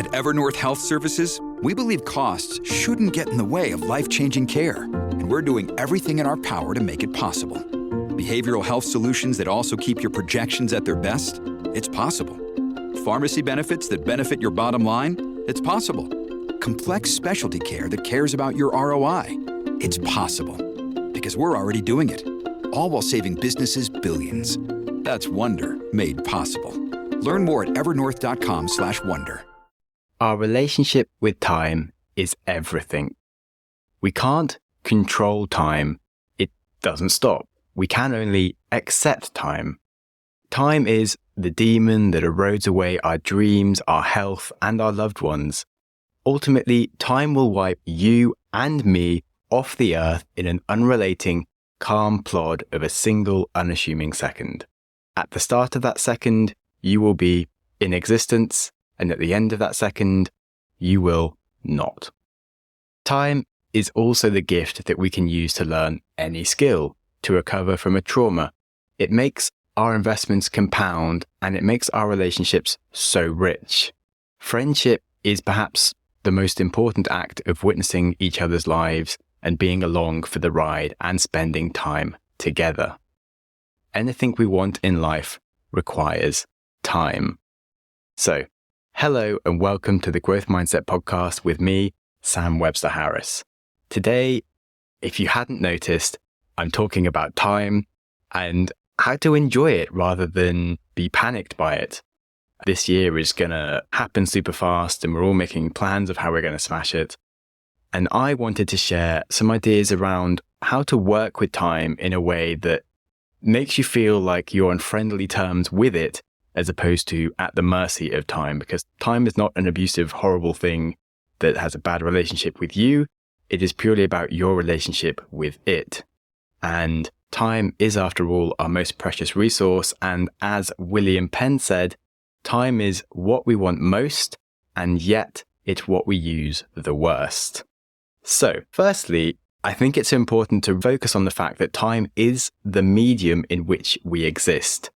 At Evernorth Health Services, we believe costs shouldn't get in the way of life-changing care, and we're doing everything in our power to make it possible. Behavioral health solutions that also keep your projections at their best? It's possible. Pharmacy benefits that benefit your bottom line? It's possible. Complex specialty care that cares about your ROI? It's possible. Because we're already doing it. All while saving businesses billions. That's Wonder made possible. Learn more at evernorth.com/wonder. Our relationship with time is everything. We can't control time. It doesn't stop. We can only accept time. Time is the demon that erodes away our dreams, our health, and our loved ones. Ultimately, time will wipe you and me off the earth in an unrelating, calm plod of a single unassuming second. At the start of that second, you will be in existence, and at the end of that second, you will not. Time is also the gift that we can use to learn any skill, to recover from a trauma. It makes our investments compound, and it makes our relationships so rich. Friendship is perhaps the most important act of witnessing each other's lives and being along for the ride and spending time together. Anything we want in life requires time. So, hello and welcome to the Growth Mindset Podcast with me, Sam Webster Harris. Today, if you hadn't noticed, I'm talking about time and how to enjoy it rather than be panicked by it. This year is going to happen super fast and we're all making plans of how we're going to smash it. And I wanted to share some ideas around how to work with time in a way that makes you feel like you're on friendly terms with it as opposed to at the mercy of time, because time is not an abusive, horrible thing that has a bad relationship with you. It is purely about your relationship with it. And time is, after all, our most precious resource. And as William Penn said, time is what we want most, and yet it's what we use the worst. So, firstly, I think it's important to focus on the fact that time is the medium in which we exist.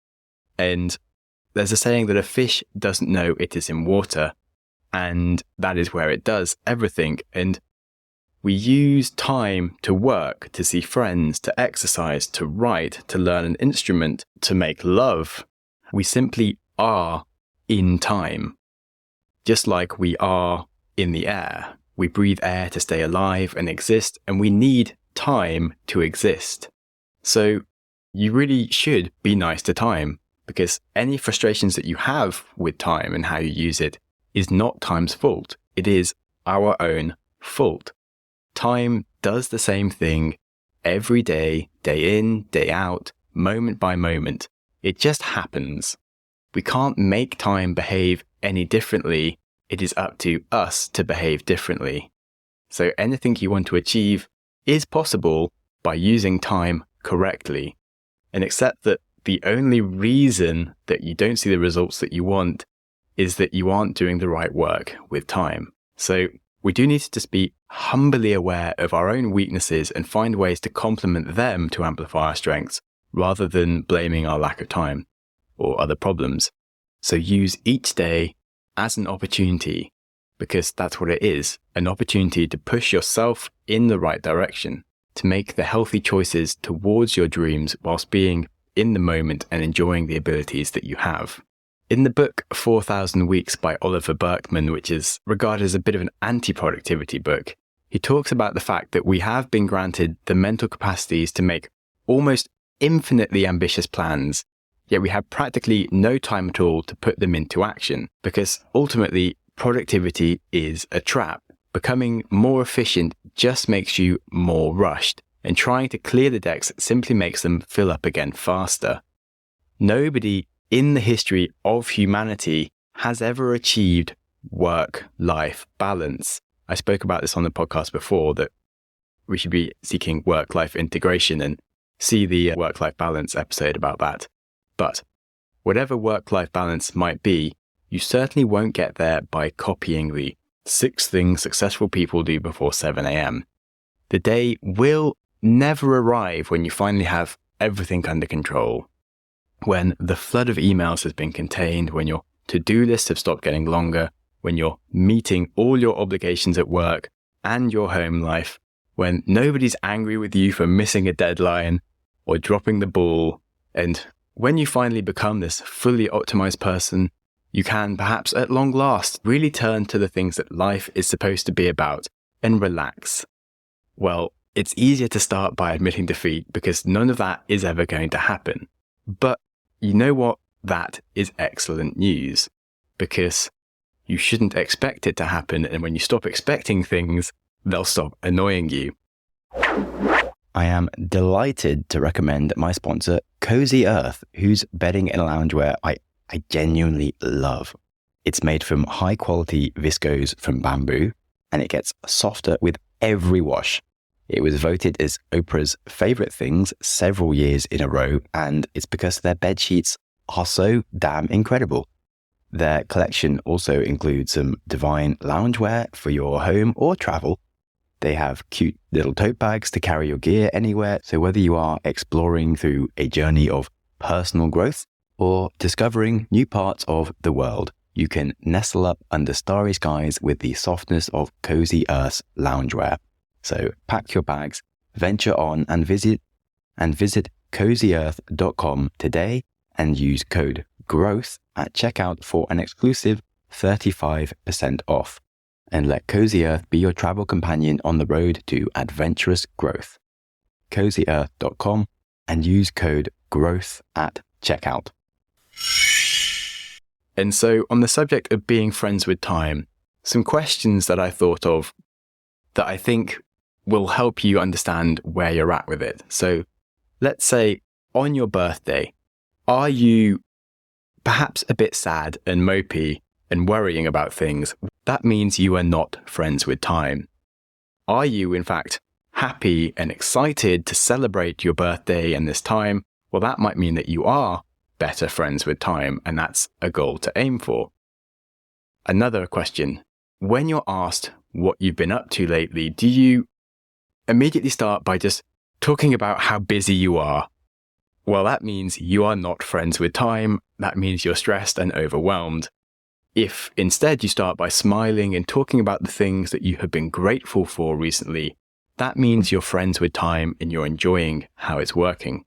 And there's a saying that a fish doesn't know it is in water, and that is where it does everything. And we use time to work, to see friends, to exercise, to write, to learn an instrument, to make love. We simply are in time. Just like we are in the air. We breathe air to stay alive and exist, and we need time to exist. So you really should be nice to time, because any frustrations that you have with time and how you use it is not time's fault. It is our own fault. Time does the same thing every day, day in, day out, moment by moment. It just happens. We can't make time behave any differently. It is up to us to behave differently. So anything you want to achieve is possible by using time correctly. And accept that the only reason that you don't see the results that you want is that you aren't doing the right work with time. So we do need to just be humbly aware of our own weaknesses and find ways to complement them to amplify our strengths, rather than blaming our lack of time or other problems. So use each day as an opportunity, because that's what it is, an opportunity to push yourself in the right direction, to make the healthy choices towards your dreams whilst being in the moment and enjoying the abilities that you have. In the book 4,000 Weeks by Oliver Berkman, which is regarded as a bit of an anti-productivity book, he talks about the fact that we have been granted the mental capacities to make almost infinitely ambitious plans, yet we have practically no time at all to put them into action, because ultimately productivity is a trap. Becoming more efficient just makes you more rushed, and trying to clear the decks simply makes them fill up again faster. Nobody in the history of humanity has ever achieved work-life balance. I spoke about this on the podcast before, that we should be seeking work-life integration, and see the work-life balance episode about that. But whatever work-life balance might be, you certainly won't get there by copying the 6 things successful people do before 7 a.m. The day will never arrive when you finally have everything under control, when the flood of emails has been contained, when your to-do lists have stopped getting longer, when you're meeting all your obligations at work and your home life, when nobody's angry with you for missing a deadline or dropping the ball, and when you finally become this fully optimized person, you can perhaps at long last really turn to the things that life is supposed to be about and relax. Well, it's easier to start by admitting defeat because none of that is ever going to happen. But you know what? That is excellent news, because you shouldn't expect it to happen, and when you stop expecting things, they'll stop annoying you. I am delighted to recommend my sponsor, Cozy Earth, whose bedding and loungewear I genuinely love. It's made from high quality viscose from bamboo, and it gets softer with every wash. It was voted as Oprah's favorite things several years in a row, and it's because their bed sheets are so damn incredible. Their collection also includes some divine loungewear for your home or travel. They have cute little tote bags to carry your gear anywhere. So whether you are exploring through a journey of personal growth or discovering new parts of the world, you can nestle up under starry skies with the softness of Cozy Earth's loungewear. So pack your bags, venture on, and visit cozyearth.com today and use code GROWTH at checkout for an exclusive 35% off. And let Cozy Earth be your travel companion on the road to adventurous growth. cozyearth.com and use code GROWTH at checkout. And so on the subject of being friends with time, some questions that I thought of that I think will help you understand where you're at with it. So let's say on your birthday, are you perhaps a bit sad and mopey and worrying about things? That means you are not friends with time. Are you, in fact, happy and excited to celebrate your birthday and this time? Well, that might mean that you are better friends with time, and that's a goal to aim for. Another question. When you're asked what you've been up to lately, do you immediately start by just talking about how busy you are? Well, that means you are not friends with time. That means you're stressed and overwhelmed. If instead you start by smiling and talking about the things that you have been grateful for recently, that means you're friends with time and you're enjoying how it's working.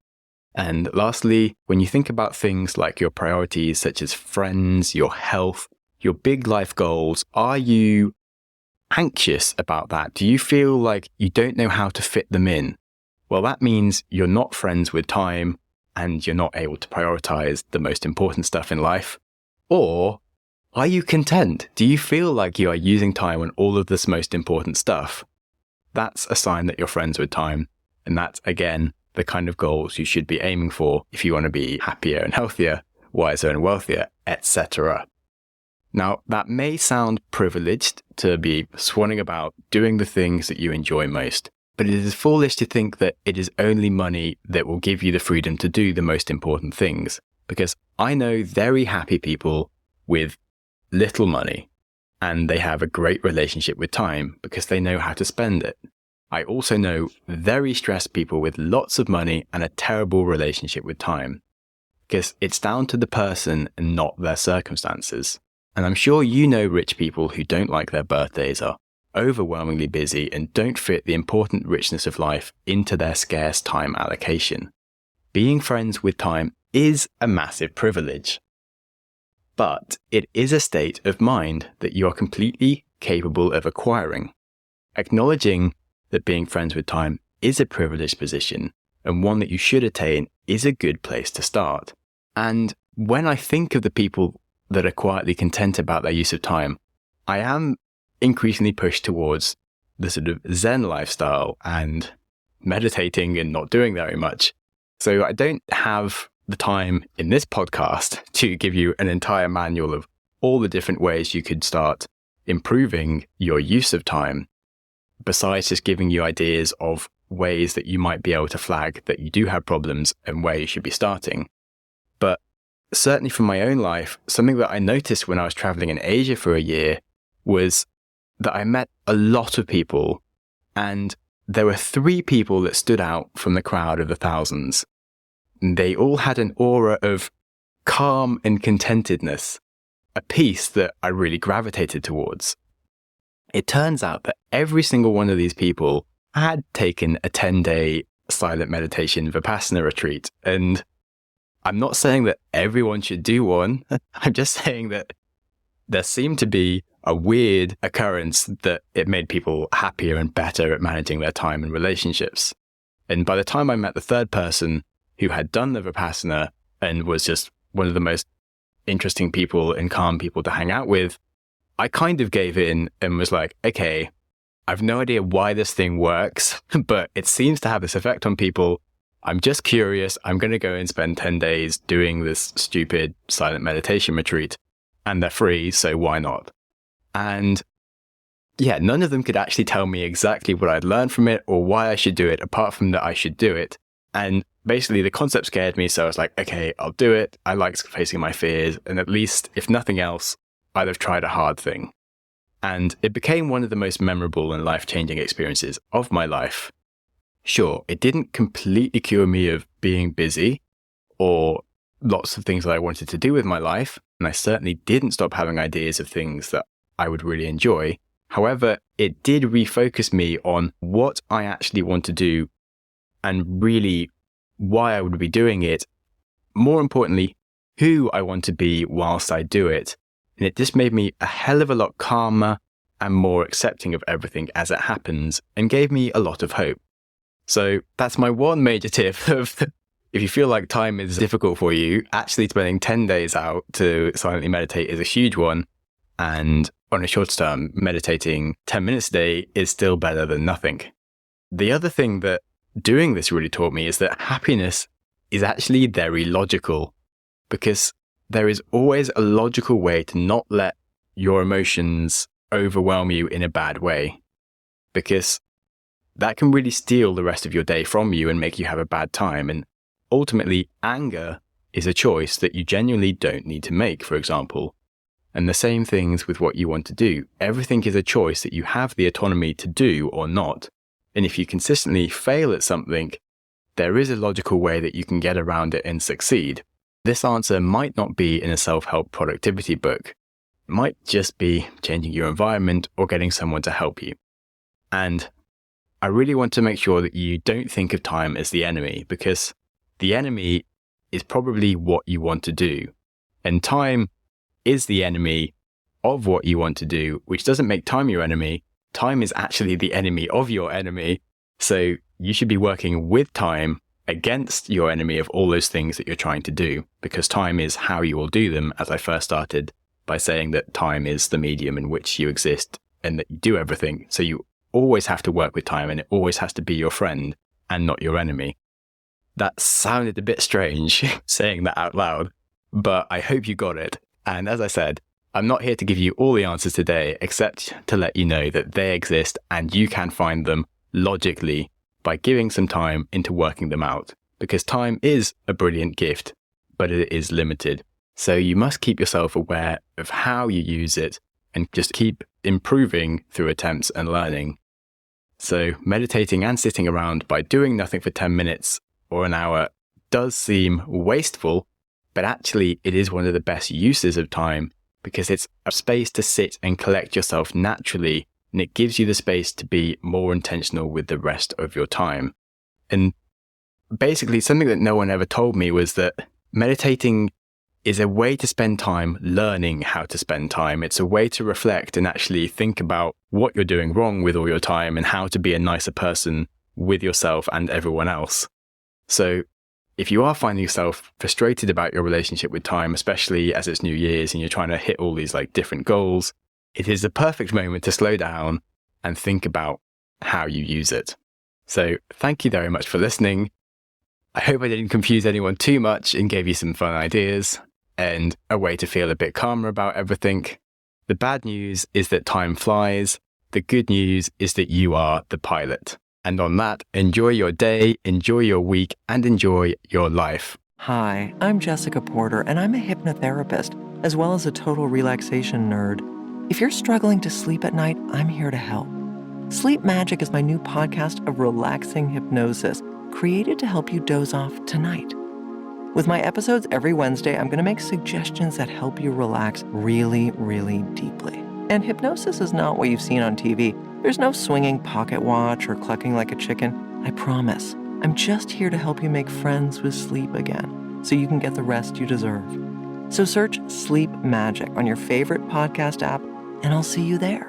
And lastly, when you think about things like your priorities, such as friends, your health, your big life goals, are you anxious about that? Do you feel like you don't know how to fit them in? Well, that means you're not friends with time and you're not able to prioritize the most important stuff in life. Or are you content? Do you feel like you are using time on all of this most important stuff? That's a sign that you're friends with time. And that's, again, the kind of goals you should be aiming for if you want to be happier and healthier, wiser and wealthier, etc. Now, that may sound privileged to be swanning about doing the things that you enjoy most, but it is foolish to think that it is only money that will give you the freedom to do the most important things, because I know very happy people with little money, and they have a great relationship with time because they know how to spend it. I also know very stressed people with lots of money and a terrible relationship with time, because it's down to the person and not their circumstances. And I'm sure you know rich people who don't like their birthdays, are overwhelmingly busy, and don't fit the important richness of life into their scarce time allocation. Being friends with time is a massive privilege. But it is a state of mind that you are completely capable of acquiring. Acknowledging that being friends with time is a privileged position, and one that you should attain, is a good place to start. And when I think of the people that are quietly content about their use of time, I am increasingly pushed towards the sort of Zen lifestyle and meditating and not doing very much. So I don't have the time in this podcast to give you an entire manual of all the different ways you could start improving your use of time, besides just giving you ideas of ways that you might be able to flag that you do have problems and where you should be starting. But certainly from my own life, something that I noticed when I was traveling in Asia for a year was that I met a lot of people, and there were 3 people that stood out from the crowd of the thousands. They all had an aura of calm and contentedness, a piece that I really gravitated towards. It turns out that every single one of these people had taken a 10-day silent meditation Vipassana retreat. And I'm not saying that everyone should do one. I'm just saying that there seemed to be a weird occurrence that it made people happier and better at managing their time and relationships. And by the time I met the third person who had done the Vipassana and was just one of the most interesting people and calm people to hang out with, I kind of gave in and was like, okay, I've no idea why this thing works, but it seems to have this effect on people. I'm just curious. I'm going to go and spend 10 days doing this stupid silent meditation retreat, and they're free, so why not? And yeah, none of them could actually tell me exactly what I'd learned from it or why I should do it, apart from that I should do it. And basically the concept scared me, so I was like, okay, I'll do it. I like facing my fears, and at least, if nothing else, I'd have tried a hard thing. And it became one of the most memorable and life-changing experiences of my life. Sure, it didn't completely cure me of being busy or lots of things that I wanted to do with my life, and I certainly didn't stop having ideas of things that I would really enjoy. However, it did refocus me on what I actually want to do and really why I would be doing it. More importantly, who I want to be whilst I do it. And it just made me a hell of a lot calmer and more accepting of everything as it happens, and gave me a lot of hope. So that's my one major tip of if you feel like time is difficult for you, actually spending 10 days out to silently meditate is a huge one. And on a short term, meditating 10 minutes a day is still better than nothing. The other thing that doing this really taught me is that happiness is actually very logical, because there is always a logical way to not let your emotions overwhelm you in a bad way, because that can really steal the rest of your day from you and make you have a bad time. And ultimately, anger is a choice that you genuinely don't need to make, for example. And the same things with what you want to do. Everything is a choice that you have the autonomy to do or not. And if you consistently fail at something, there is a logical way that you can get around it and succeed. This answer might not be in a self-help productivity book. It might just be changing your environment or getting someone to help you. And I really want to make sure that you don't think of time as the enemy, because the enemy is probably what you want to do. And time is the enemy of what you want to do, which doesn't make time your enemy. Time is actually the enemy of your enemy. So you should be working with time against your enemy of all those things that you're trying to do, because time is how you will do them, as I first started by saying that time is the medium in which you exist and that you do everything. So you always have to work with time, and it always has to be your friend and not your enemy. That sounded a bit strange saying that out loud, but I hope you got it. And as I said, I'm not here to give you all the answers today, except to let you know that they exist and you can find them logically by giving some time into working them out, because time is a brilliant gift, but it is limited. So you must keep yourself aware of how you use it and just keep improving through attempts and learning. So meditating and sitting around by doing nothing for 10 minutes or an hour does seem wasteful, but actually it is one of the best uses of time, because it's a space to sit and collect yourself naturally, and it gives you the space to be more intentional with the rest of your time. And basically something that no one ever told me was that meditating is a way to spend time learning how to spend time. It's a way to reflect and actually think about what you're doing wrong with all your time and how to be a nicer person with yourself and everyone else. So if you are finding yourself frustrated about your relationship with time, especially as it's New Year's and you're trying to hit all these different goals, it is the perfect moment to slow down and think about how you use it. So thank you very much for listening. I hope I didn't confuse anyone too much and gave you some fun ideas and a way to feel a bit calmer about everything. The bad news is that time flies. The good news is that you are the pilot. And on that, enjoy your day, enjoy your week, and enjoy your life. Hi, I'm Jessica Porter, and I'm a hypnotherapist, as well as a total relaxation nerd. If you're struggling to sleep at night, I'm here to help. Sleep Magic is my new podcast of relaxing hypnosis, created to help you doze off tonight. With my episodes every Wednesday, I'm going to make suggestions that help you relax really, really deeply. And hypnosis is not what you've seen on TV. There's no swinging pocket watch or clucking like a chicken. I promise. I'm just here to help you make friends with sleep again, so you can get the rest you deserve. So search Sleep Magic on your favorite podcast app, and I'll see you there.